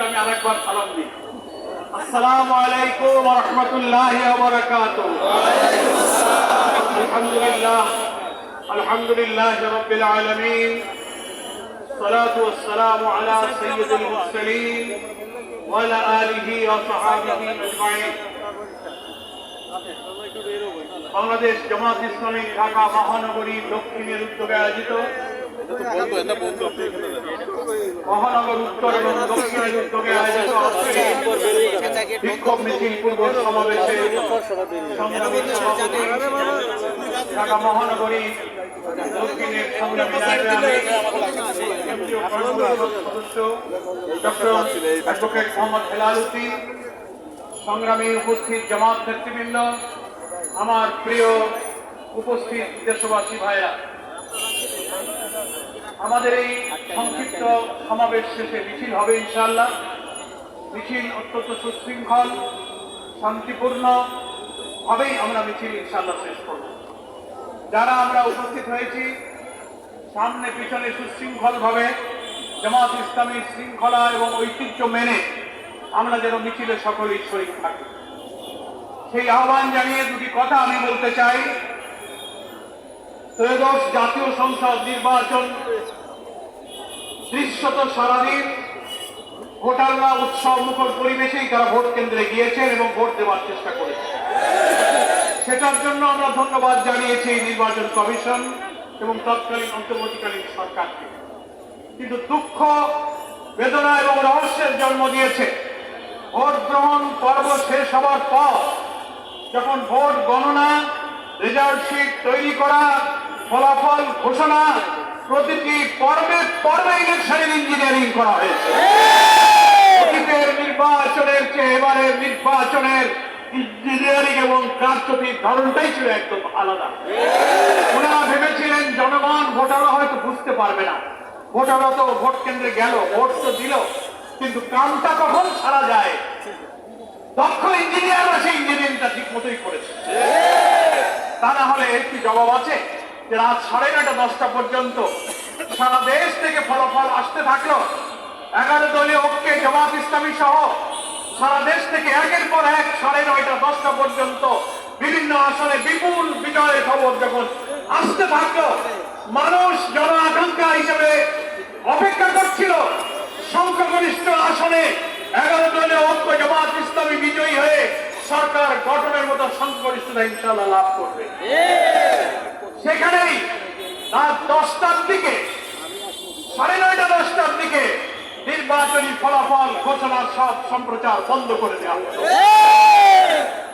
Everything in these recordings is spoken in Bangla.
আমি আরেকবার সালাম দিই। আসসালামু আলাইকুম ওয়া রাহমাতুল্লাহি ওয়া বারাকাতুহু। আলহামদুলিল্লাহি রাব্বিল আলামিন। সালাতু ওয়াসসালামু আলা সাইয়্যিদিল মুরসালিন ওয়া আলা আলিহি ওয়া সাহবিহি আজমাইন। বাংলাদেশ জামাত ইসলামী ঢাকা মহানগরী দক্ষিণের উদ্যোগে আয়োজিত মহানগর উত্তর এবং দক্ষিণের উদ্যোগে আয়োজিত বিক্ষোভ মিছিল পূর্ব সমাবেশে সংগ্রামী সভাপতি ঢাকা মহানগরী দক্ষিণের সংগ্রামী কেন্দ্রীয় সদস্য ডক্টর অ্যাডভোকেট মোহাম্মদ হেলাল উদ্দিন, সংগ্রামী উপস্থিত জামাত নেতৃবৃন্দ, আমার প্রিয় উপস্থিত দেশবাসী ভাইরা, আমাদের এই সংক্ষিপ্ত সমাবেশ শেষে মিছিল হবে ইনশাআল্লাহ। মিছিল অত্যন্ত সুশৃঙ্খল শান্তিপূর্ণ ভাবেই আমরা মিছিল ইনশাআল্লাহ শেষ করব। যারা আমরা উপস্থিত হয়েছি সামনে পিছনে সুশৃঙ্খল ভাবে জামাত ইসলামীর শৃঙ্খলা এবং ঐতিহ্য মেনে আমরা যেন মিছিলে সকলেই শরীক থাকি, সেই আহ্বান জানিয়ে দুটি কথা আমি বলতে চাই। ত্রয়োদশ জাতীয় সংসদ নির্বাচন দৃশ্যত সারাদিন ভোটাররা উৎসব মুখর পরিবেশেই তারা ভোট কেন্দ্রে গিয়েছেন এবং ভোট দেওয়ার চেষ্টা করেছেন। সেটার জন্য আমরা ধন্যবাদ জানিয়েছি নির্বাচন কমিশন এবং তৎকালীন অন্তর্বর্তীকালীন সরকারকে। কিন্তু দুঃখ, বেদনা এবং রহস্যের জন্ম দিয়েছে ভোট গ্রহণ পর্ব শেষ হওয়ার পর, যখন ভোট গণনা, রেজাল্ট শিট তৈরি করা, ফলাফল ঘোষণা, প্রতিটি পর্বে পর্বে ইলেকশনের ইঞ্জিনিয়ারিং করা হয়েছে। অতীতের নির্বাচনের চেয়ে এবারের নির্বাচনের ইঞ্জিনিয়ারিং এবং কারচুপির ধরনটাই ছিল একদম আলাদা। ওনারা ভেবেছিলেন জনগণ, ভোটাররা হয়তো বুঝতে পারবে না, ভোটাররা তো ভোট কেন্দ্রে গেল, ভোট তো দিল, কিন্তু কামটা কখন সারা যায়। দক্ষ ইঞ্জিনিয়াররা সেই ইঞ্জিনিয়ারিংটা ঠিক মতোই করেছে। তা না হলে এর কি জবাব আছে যে রাত 9:30 10টা পর্যন্ত সারা দেশ থেকে ফলাফল আসতে থাকলো। 11 দলীয় ঐক্যে জামাত ইসলামী সহ সারা দেশ থেকে একের পর এক 9:30 10টা পর্যন্ত বিভিন্ন আসনে বিপুল বিজয়ের খবর যখন আসতে থাকলো, মানুষ জন আকাঙ্ক্ষা হিসেবে অপেক্ষা করছিল সংখ্যাগরিষ্ঠ আসনে 11 দলীয় ঐক্য জামাত ইসলামী বিজয়ী হয়ে সরকার গঠনের মতো সংখ্যাগরিষ্ঠতা ইনশাআল্লাহ লাভ করবে। সেখানেই রাত 10টার দিকে, 9:30 10টার দিকে নির্বাচনী ফলাফল ঘোষণার সব সম্প্রচার বন্ধ করে দেওয়া হলো।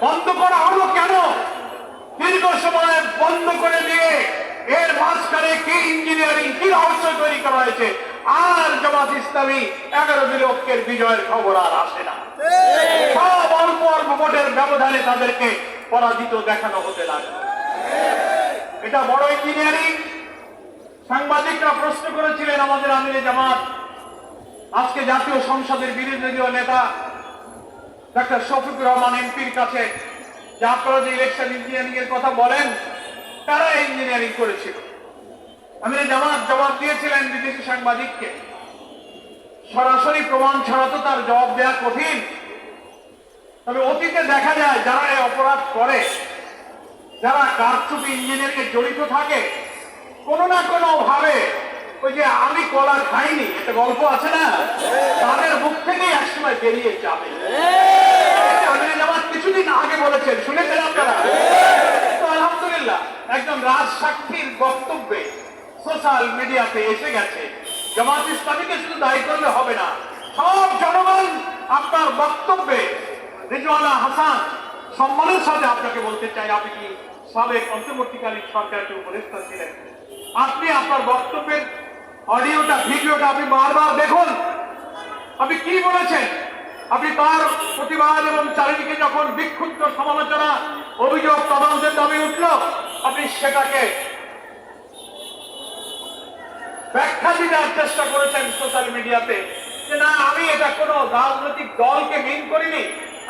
বন্ধ করা হলো কেন? দীর্ঘ সময় বন্ধ করে দিয়ে এর মাঝখানে কি ইঞ্জিনিয়ারিং, কি রহস্য তৈরি করা হয়েছে, আর জামাত ইসলামী 11 দলীয় ঐক্যের বিজয়ের খবর আর আসে না। সব অল্প অল্প ভোটের ব্যবধানে তাদেরকে পরাজিত দেখানো হতে লাগলো। এটা বড় ইঞ্জিনিয়ারিং। সাংবাদিকরা প্রশ্ন করেছিলেন আমাদের আমিরে জামাত, আজকে জাতীয় সংসদের বিরোধী দলীয় নেতা ডক্টর শফিকুর রহমান এমপির কাছে যে আপনারা যে ইলেকশন ইঞ্জিনিয়ারিং এর কথা বলেন, তারা ইঞ্জিনিয়ারিং করেছিল। আমিরে জামাত জবাব দিয়েছিলেন বিদেশি সাংবাদিককে, সরাসরি প্রমাণ ছাড়া তো তার জবাব দেওয়া কঠিন। তবে অতীতে দেখা যায় যারা এই অপরাধ করে, যারা কারচুপি ইঞ্জিনিয়ারিং এ জড়িত থাকে, কোনো না কোনো ভাবে ওই যে আমি কলা খাইনি একটা গল্প আছে না, তাদের মুখ থেকেই একসময় বেরিয়ে যাবে। আমিরে জামাত কিছুদিন আগে বলেছেন, শুনেছেন আপনারা? তো আলহামদুলিল্লাহ একজন রাজ সাক্ষীর বক্তব্যে সোশ্যাল মিডিয়াতে এসে গেছে। জামাত ইসলামীকে শুধু দায়ী করলে হবে না, সব জনগণ আপনার বক্তব্যে, রিজওয়ানা হাসান সম্মানের সাথে আপনাকে বলতে চাই, আপনি কি সাবেক অন্তর্বর্তীকালীন সরকারের উপদেষ্টা ছিলেন, আপনি আপনার বক্তব্যের অডিওটা, ভিডিওটা আপনি বারবার দেখুন। আপনি কি বলেছেন, আপনি তার প্রতিবাদ এবং চারিদিকে যখন বিক্ষুব্ধ সমালোচনা, অভিযোগ, তদন্তের দাবি উঠল, আপনি সেটাকে ব্যাখ্যা দেওয়ার চেষ্টা করেছেন সোশ্যাল মিডিয়াতে যে না, আমি এটা কোনো রাজনৈতিক দলকে মিন করিনি,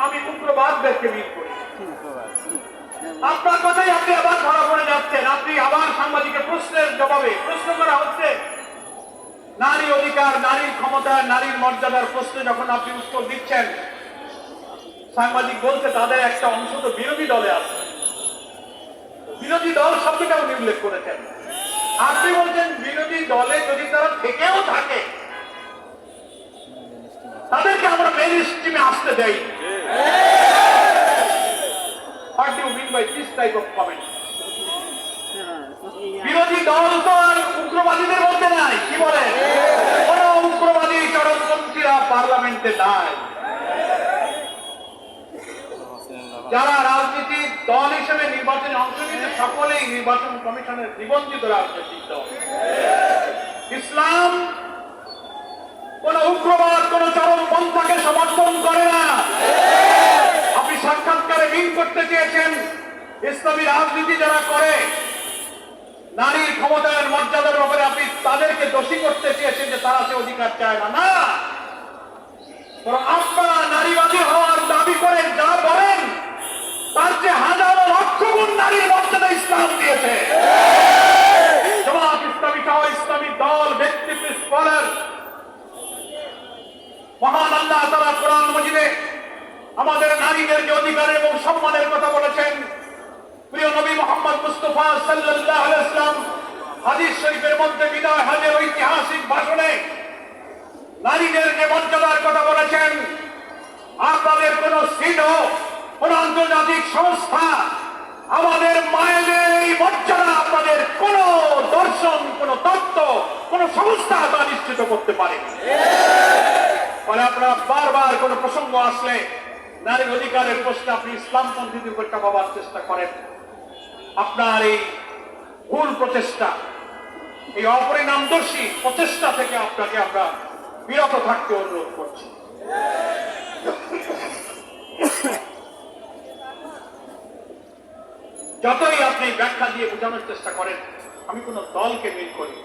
আমি উগ্রবাদদেরকে মিন করি। আপনার কথাই আপনি আবার ধরা পড়ে যাচ্ছেন। আপনি আবার সাংবাদিকের প্রশ্নের জবাবে প্রশ্ন করা হচ্ছে নারী অধিকার, নারীর ক্ষমতা, নারীর মর্যাদার প্রশ্নে যখন আপনি উত্তর দিচ্ছেন, সাংবাদিক বলছে তাদের একটা অংশ তো বিরোধী দলে আছে। বিরোধী দল শব্দটা উনি উল্লেখ করেছেন। আপনি বলছেন বিরোধী দলে যদি তারা থেকেও থাকে তাদেরকে আমরা মেন স্ট্রিমে আসতে দেই। What do you mean by this type of comment? বিরোধী দল তো আর উগ্রবাদীদের মধ্যে নাই, কি বলে? কোন উগ্রবাদী চরমপন্থীরা পার্লামেন্টে নাই। যারা রাজনীতির দল হিসেবে নির্বাচনে অংশ নিতে সকলেই নির্বাচন কমিশনের নিবন্ধিত রাজনৈতিক দল। ইসলাম কোন উগ্রবাদ, কোন চরমপন্থাকে সমর্থন করে না। আপনি সাক্ষাৎকারে মিন করতে চেয়েছেন ইসলামী রাজনীতি যারা করে, নারীর ক্ষমতায়ন মর্যাদার ব্যাপারে আপনি তাদেরকে দোষী করতে চেয়েছেন যে তারা সে অধিকার চায় না। না, আপনারা নারীবাদী হওয়ার দাবি করেন, যা বলেন তার যে হাজারো লক্ষ গুণ নারীর মর্যাদা ইসলাম দিয়েছে। জামাত ইসলামী সহ ইসলামী দল, ব্যক্তিত্ব, স্কলার, মহান আল্লাহ তাআলা কোরআন মাজিদে আমাদের নারীদের যে অধিকার এবং সম্মানের কথা বলেছেন। প্রিয় নবী মুহাম্মদ মুস্তাফা সাল্লাল্লাহু আলাইহি ওয়াসাল্লাম হাদিস শরীফের মধ্যে বিদায় হজের ঐতিহাসিক ভাষণে নারীদের যে মর্যাদার কথা বলেছেন, আপনাদের কোন সিডো, কোন আন্তর্জাতিক সংস্থা আমাদের মায়েদের এই মর্যাদা, আপনাদের কোন দর্শন, কোন তত্ত্ব, কোন সংস্থা তা নিশ্চিত করতে পারেনি। ফলে আপনারা বারবার কোন প্রসঙ্গ আসলে নারীর অধিকারের প্রশ্নে আপনি ইসলামপন্থীদের উপর চাপাবার চেষ্টা করেন। আপনার এই ভুল প্রচেষ্টা, এই অপরিণামদর্শী প্রচেষ্টা থেকে আপনাকে আমরা বিরত থাকতে অনুরোধ করছি। যতই আপনি ব্যাখ্যা দিয়ে বোঝানোর চেষ্টা করেন, আমি কোন দলকে মিল করি